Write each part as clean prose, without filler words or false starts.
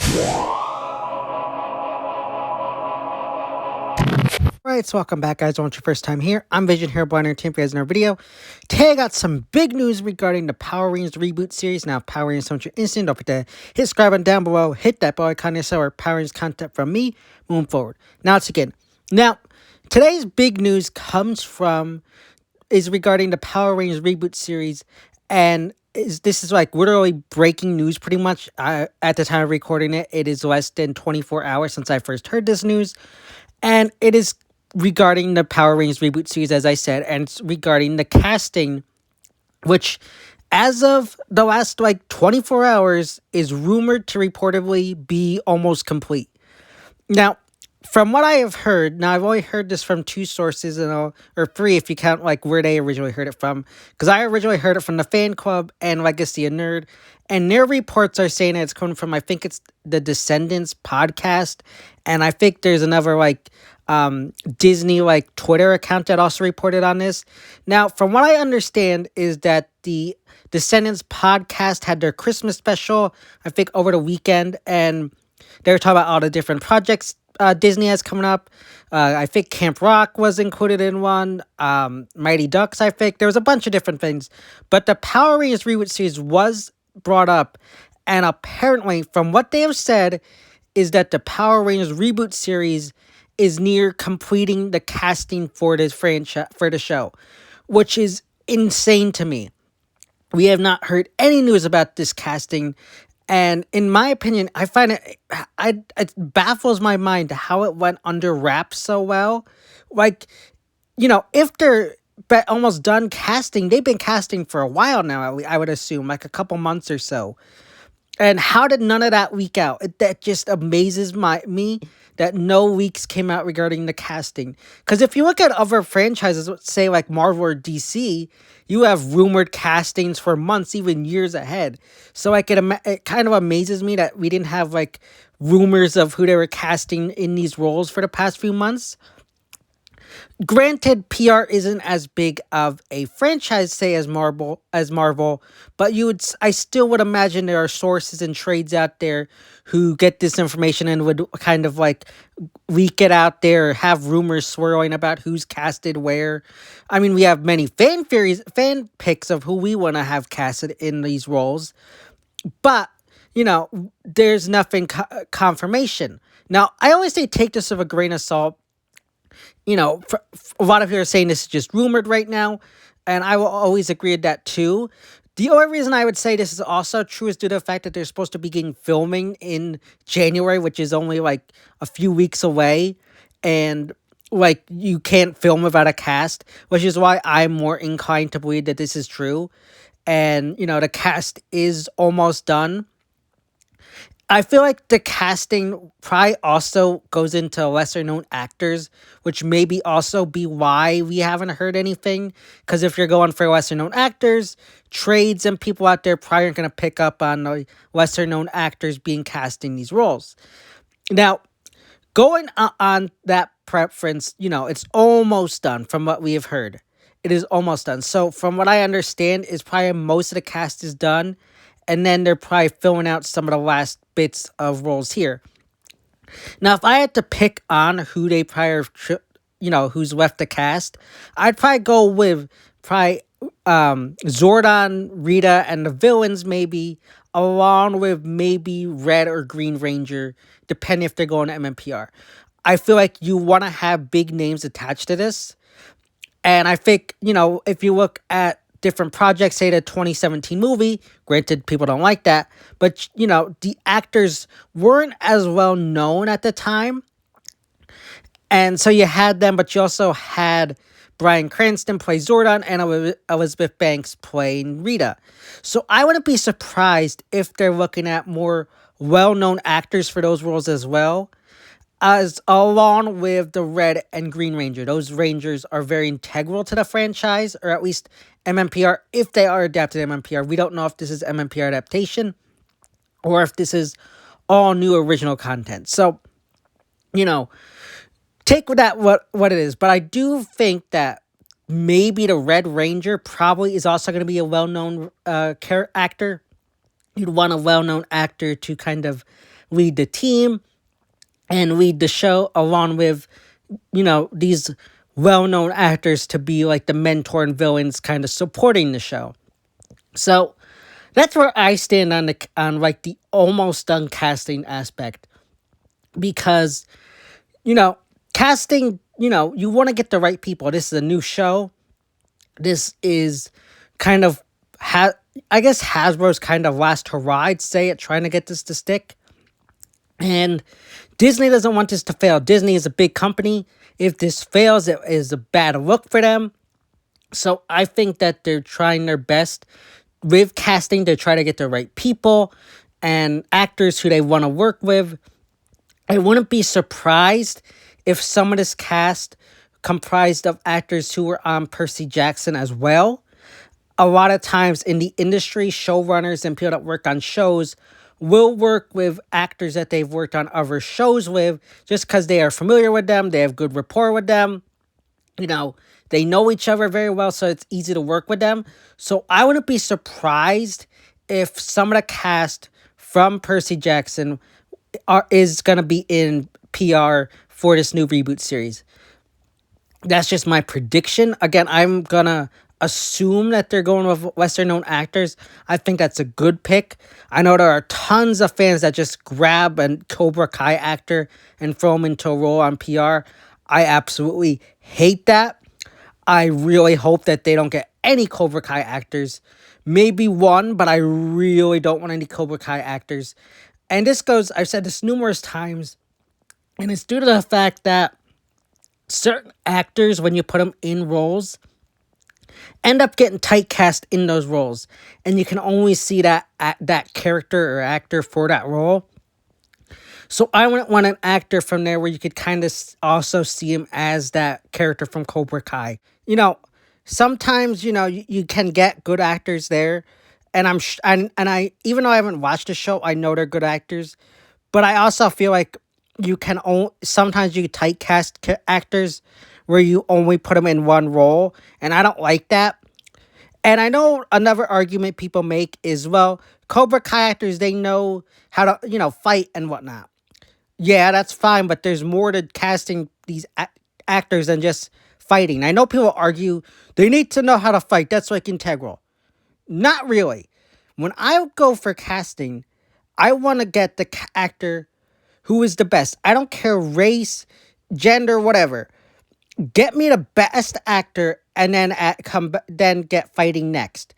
Alright, so welcome back, guys. I want your first time here. I'm Vision here, Blind Entertainment for you guys in our video. Today I got some big news regarding the Power Rangers Reboot series. Now, Power Rangers so much instant. Don't forget to hit subscribe button down below. Hit that bell icon to our Power Rangers content from me moving forward. Now, let's begin. Now, today's big news is regarding the Power Rangers Reboot series, and this is like literally breaking news pretty much. At the time of recording it, it is less than 24 hours since I first heard this news, and it is regarding the Power Rangers Reboot series, as I said, and it's regarding the casting, which, as of the last 24 hours, is rumored to reportedly be almost complete. Now, from what I have heard, now I've only heard this from two sources, or three if you count where they originally heard it from, because I originally heard it from the Fan Club and Legacy of Nerd, and their reports are saying that it's coming from, I think it's the Descendants podcast, and I think there's another Disney Twitter account that also reported on this. Now, from what I understand is that the Descendants podcast had their Christmas special, I think over the weekend, and they were talking about all the different projects Disney has coming up. I think Camp Rock was included in one. Mighty Ducks, I think. There was a bunch of different things. But the Power Rangers Reboot series was brought up. And apparently, from what they have said, is that the Power Rangers Reboot series is near completing the casting for this franchise, for the show, which is insane to me. We have not heard any news about this casting. And in my opinion, I find it baffles my mind how it went under wraps so well. If they're almost done casting, they've been casting for a while now, I would assume, a couple months or so. And how did none of that leak out? That just amazes me that no leaks came out regarding the casting. Because if you look at other franchises, say Marvel or DC, you have rumored castings for months, even years ahead. So it kind of amazes me that we didn't have rumors of who they were casting in these roles for the past few months. Granted, PR isn't as big of a franchise, say, as Marvel, but I still would imagine there are sources and trades out there who get this information and would kind of leak it out there, or have rumors swirling about who's casted where. I mean, we have many fan picks of who we want to have casted in these roles, but there's nothing confirmation. Now, I always say take this with a grain of salt. A lot of people are saying this is just rumored right now, and I will always agree with that too. The only reason I would say this is also true is due to the fact that they're supposed to begin filming in January, which is only a few weeks away, and you can't film without a cast, which is why I'm more inclined to believe that this is true. And, the cast is almost done. I feel like the casting probably also goes into lesser known actors, which maybe also be why we haven't heard anything. Because if you're going for lesser known actors, trades and people out there probably aren't going to pick up on the lesser known actors being cast in these roles. Now, going on that preference, it's almost done from what we have heard. It is almost done. So from what I understand is probably most of the cast is done. And then they're probably filling out some of the last bits of roles here. Now, if I had to pick on who they who's left the cast, I'd probably go with Zordon, Rita, and the villains maybe, along with maybe Red or Green Ranger, depending if they're going to MMPR. I feel like you want to have big names attached to this. And I think, if you look at different projects, say the 2017 movie, granted, people don't like that, but, the actors weren't as well known at the time, and so you had them, but you also had Bryan Cranston play Zordon and Elizabeth Banks playing Rita. So I wouldn't be surprised if they're looking at more well-known actors for those roles as well, as along with the Red and Green Ranger. Those Rangers are very integral to the franchise, or at least MMPR, if they are adapted to MMPR. We don't know if this is MMPR adaptation or if this is all new original content. So, take with that what it is. But I do think that maybe the Red Ranger probably is also going to be a well-known actor. You'd want a well-known actor to kind of lead the team and lead the show along with, these well-known actors to be like the mentor and villains kind of supporting the show. So that's where I stand on like the almost done casting aspect, because casting, you want to get the right people. This is a new show. This is kind of I guess Hasbro's kind of last hurrah, I'd say, at trying to get this to stick. And Disney doesn't want this to fail. Disney is a big company. If this fails, it is a bad look for them. So I think that they're trying their best with casting to try to get the right people and actors who they want to work with. I wouldn't be surprised if some of this cast comprised of actors who were on Percy Jackson as well. A lot of times in the industry, showrunners and people that work on shows will work with actors that they've worked on other shows with just because they are familiar with them, they have good rapport with them, they know each other very well, so it's easy to work with them. So I wouldn't be surprised if some of the cast from Percy Jackson is going to be in PR for this new reboot series. That's just my prediction. Again, I'm going to assume that they're going with lesser-known actors. I think that's a good pick. I know there are tons of fans that just grab a Cobra Kai actor and throw him into a role on PR. I absolutely hate that. I really hope that they don't get any Cobra Kai actors. Maybe one, but I really don't want any Cobra Kai actors. And I've said this numerous times, and it's due to the fact that certain actors, when you put them in roles, end up getting typecast in those roles. And you can only see that character or actor for that role. So I wouldn't want an actor from there where you could kind of also see him as that character from Cobra Kai. Sometimes, you can get good actors there. And I even though I haven't watched the show, I know they're good actors. But I also feel like sometimes you typecast actors where you only put them in one role. And I don't like that. And I know another argument people make is, well, Cobra Kai actors, they know how to, fight and whatnot. Yeah, that's fine, but there's more to casting these actors than just fighting. I know people argue they need to know how to fight. That's like integral. Not really. When I go for casting, I want to get the actor who is the best. I don't care race, gender, whatever. Get me the best actor and then get fighting next.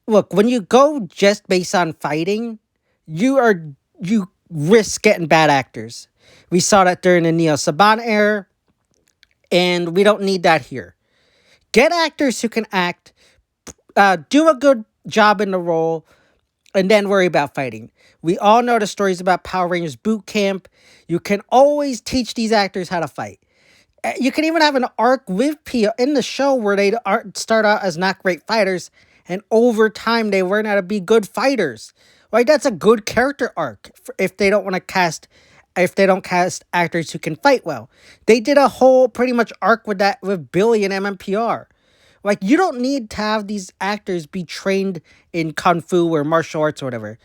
Look, when you go just based on fighting, you risk getting bad actors. We saw that during the Neil Saban era, and we don't need that here. Get actors who can act, do a good job in the role, and then worry about fighting. We all know the stories about Power Rangers boot camp. You can always teach these actors how to fight. You can even have an arc with Pia in the show where they start out as not great fighters, and over time they learn how to be good fighters. Like, that's a good character arc if they don't cast actors who can fight well. They did a whole pretty much arc with that with Billy and MMPR. Like, you don't need to have these actors be trained in Kung Fu or martial arts or whatever.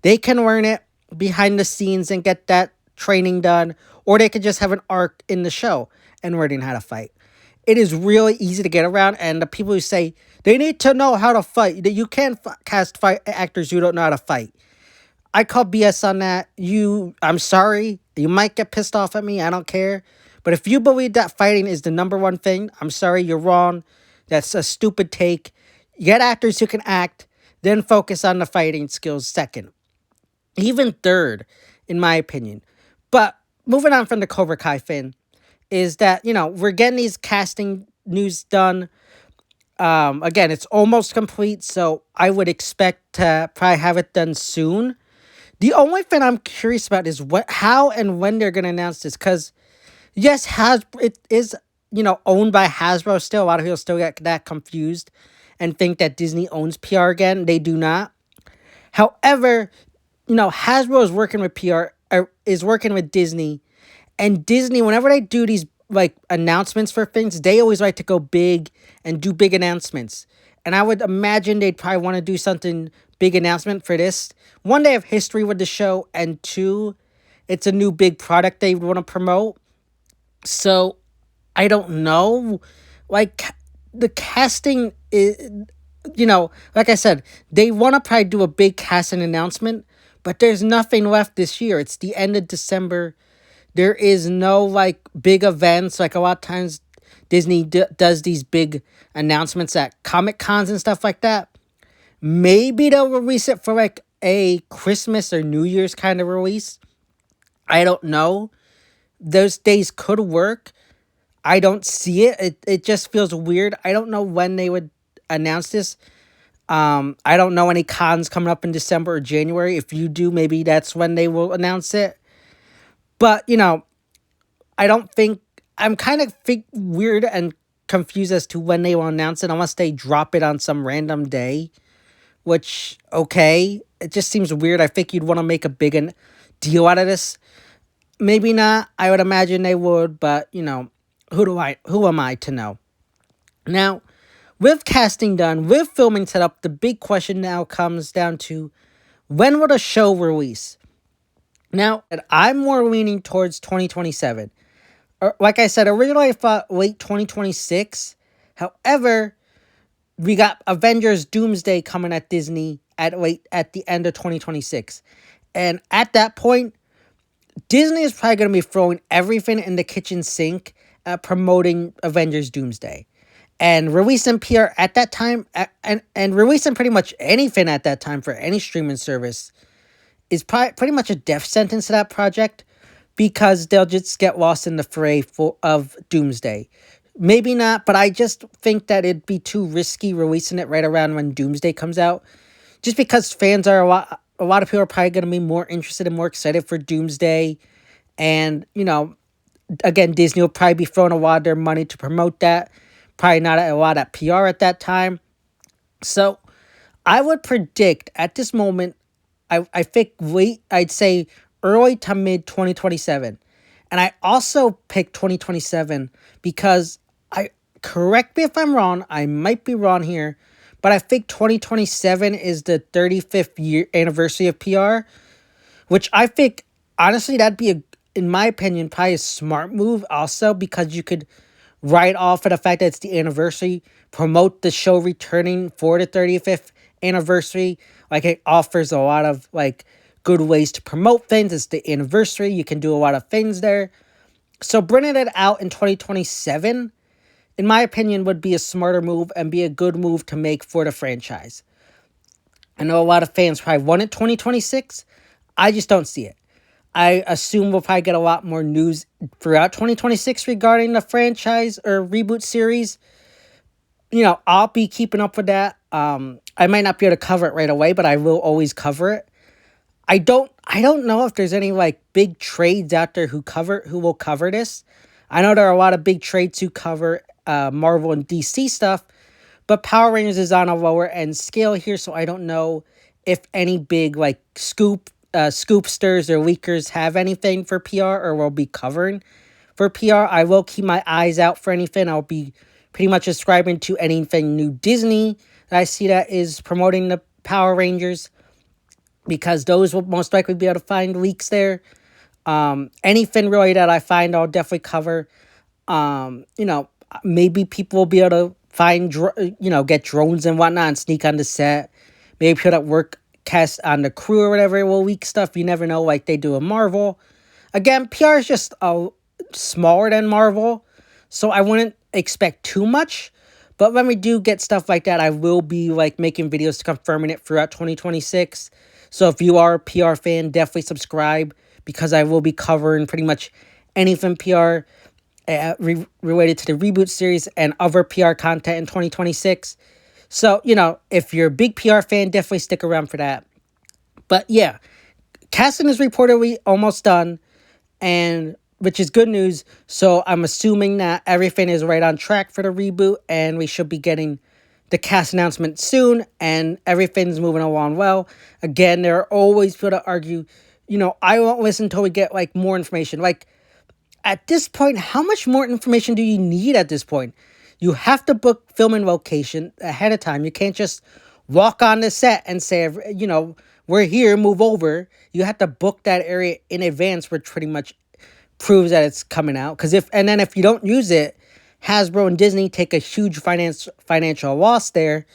They can learn it behind the scenes and get that training done, or they could just have an arc in the show and learning how to fight. It is really easy to get around, and the people who say they need to know how to fight, that you can't cast actors who don't know how to fight. I call BS on that. I'm sorry. You might get pissed off at me. I don't care. But if you believe that fighting is the number one thing, I'm sorry, you're wrong. That's a stupid take. Get actors who can act, then focus on the fighting skills second. Even third, in my opinion. But moving on from the Cobra Kai thing, is that, we're getting these casting news done. Again, it's almost complete, so I would expect to probably have it done soon. The only thing I'm curious about is how and when they're going to announce this, because, yes, it is, owned by Hasbro still. A lot of people still get that confused and think that Disney owns PR again. They do not. However, Hasbro is working with is working with Disney. And Disney, whenever they do these announcements for things, they always like to go big and do big announcements. And I would imagine they'd probably want to do something big announcement for this. One, they have history with the show, and two, it's a new big product they want to promote. So I don't know. Like, the casting is, like I said, they want to probably do a big casting announcement, but there's nothing left this year. It's the end of December. There is no like big events. Like a lot of times, Disney does these big announcements at Comic Cons and stuff like that. Maybe they'll release it for like a Christmas or New Year's kind of release. I don't know. Those days could work. I don't see it. It just feels weird. I don't know when they would announce this. I don't know any cons coming up in December or January. If you do, maybe that's when they will announce it. But, I don't think... I'm kind of weird and confused as to when they will announce it, unless they drop it on some random day. Which, okay. It just seems weird. I think you'd want to make a big deal out of this. Maybe not. I would imagine they would, but, who am I to know? Now, with casting done, with filming set up, the big question now comes down to, when will the show release? Now, I'm more leaning towards 2027. Like I said, originally I thought late 2026. However, we got Avengers Doomsday coming at Disney at the end of 2026. And at that point, Disney is probably going to be throwing everything in the kitchen sink at promoting Avengers Doomsday. And releasing PR at that time, and releasing pretty much anything at that time for any streaming service is pretty much a death sentence to that project, because they'll just get lost in the fray of Doomsday. Maybe not, but I just think that it'd be too risky releasing it right around when Doomsday comes out. Just because fans are a lot of people are probably going to be more interested and more excited for Doomsday. And, again, Disney will probably be throwing a lot of their money to promote that. Probably not a lot at PR at that time. So I would predict at this moment, I think I'd say early to mid 2027. And I also picked 2027 because correct me if I'm wrong, I might be wrong here, but I think 2027 is the 35th year anniversary of PR, which I think, honestly, that'd be, in my opinion, probably a smart move also, because you could write off of the fact that it's the anniversary, promote the show returning for the 35th anniversary. Like, it offers a lot of, like, good ways to promote things. It's the anniversary. You can do a lot of things there. So bringing it out in 2027, in my opinion, would be a smarter move and be a good move to make for the franchise. I know a lot of fans probably want it 2026. I just don't see it. I assume we'll probably get a lot more news throughout 2026 regarding the franchise or reboot series. I'll be keeping up with that. I might not be able to cover it right away, but I will always cover it. I don't know if there's any like big trades out there who will cover this. I know there are a lot of big trades who cover Marvel and DC stuff, but Power Rangers is on a lower end scale here, so I don't know if any big like scoopsters or leakers have anything for PR or will be covering for PR. I will keep my eyes out for anything. I'll be pretty much subscribing to anything new Disney that I see that is promoting the Power Rangers, because those will most likely be able to find leaks there. Anything really that I find, I'll definitely cover. Maybe people will be able to find, get drones and whatnot and sneak on the set. Maybe people that work cast on the crew or whatever will leak stuff. You never know, like they do in Marvel. Again, PR is just smaller than Marvel, so I wouldn't expect too much. But when we do get stuff like that, I will be like making videos confirming it throughout 2026. So if you are a PR fan, definitely subscribe, because I will be covering pretty much anything PR related to the Reboot series and other PR content in 2026. So, if you're a big PR fan, definitely stick around for that. But yeah, casting is reportedly almost done, and which is good news. So I'm assuming that everything is right on track for the reboot, and we should be getting the cast announcement soon, and everything's moving along well. Again, there are always people to argue, I won't listen until we get like more information. Like, at this point, how much more information do you need at this point? You have to book film and location ahead of time. You can't just walk on the set and say, we're here, move over. You have to book that area in advance, which pretty much proves that it's coming out. And then if you don't use it, Hasbro and Disney take a huge financial loss there.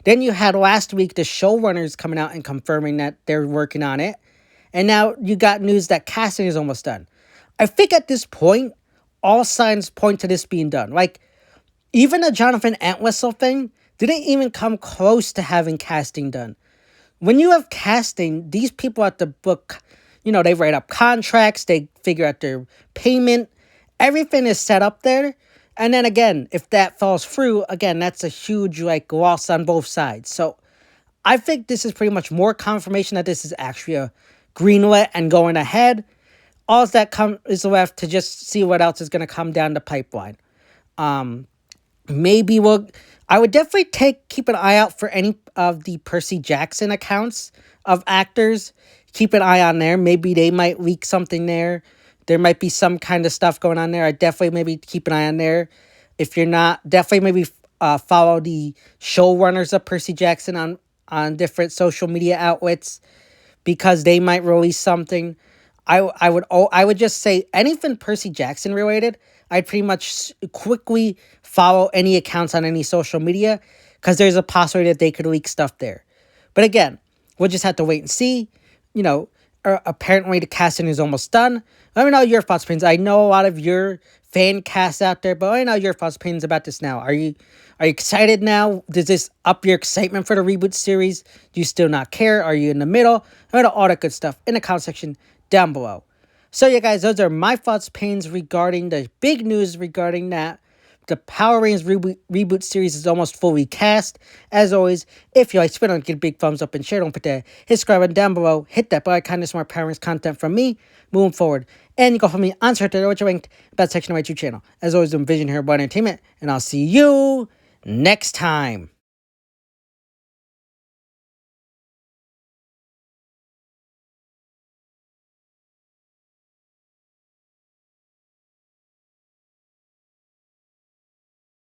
Then you had last week the showrunners coming out and confirming that they're working on it. And now you got news that casting is almost done. I think at this point, all signs point to this being done. Like, even the Jonathan Entwistle thing didn't even come close to having casting done. When you have casting, these people at the book, they write up contracts, they figure out their payment, everything is set up there. And then again, if that falls through, again, that's a huge loss on both sides. So I think this is pretty much more confirmation that this is actually a greenlit and going ahead. All that is left to just see what else is going to come down the pipeline. Maybe I would definitely keep an eye out for any of the Percy Jackson accounts of actors. Keep an eye on there. Maybe they might leak something there. There might be some kind of stuff going on there. I definitely maybe keep an eye on there. If you're not, definitely maybe follow the showrunners of Percy Jackson on different social media outlets, because they might release something. I would just say anything Percy Jackson related, I'd pretty much quickly follow any accounts on any social media, because there's a possibility that they could leak stuff there. But again, we'll just have to wait and see. Apparently the casting is almost done. Let me know your thoughts, opinions. I know a lot of your fan casts out there, but let me know your thoughts, opinions about this now. Are you excited now? Does this up your excitement for the reboot series? Do you still not care? Are you in the middle? Let me know all that good stuff in the comment section down below. So yeah, guys, those are my thoughts, opinions regarding the big news regarding that. The Power Rangers reboot series is almost fully cast. As always, if you like spin on, get a big thumbs up and share. Don't forget to hit subscribe button down below. Hit that bell icon to more Power Rangers content from me moving forward. And you can follow me on Twitter, which I ranked about section of my YouTube channel. As always, doing Vision here, Entertainment, and I'll see you next time.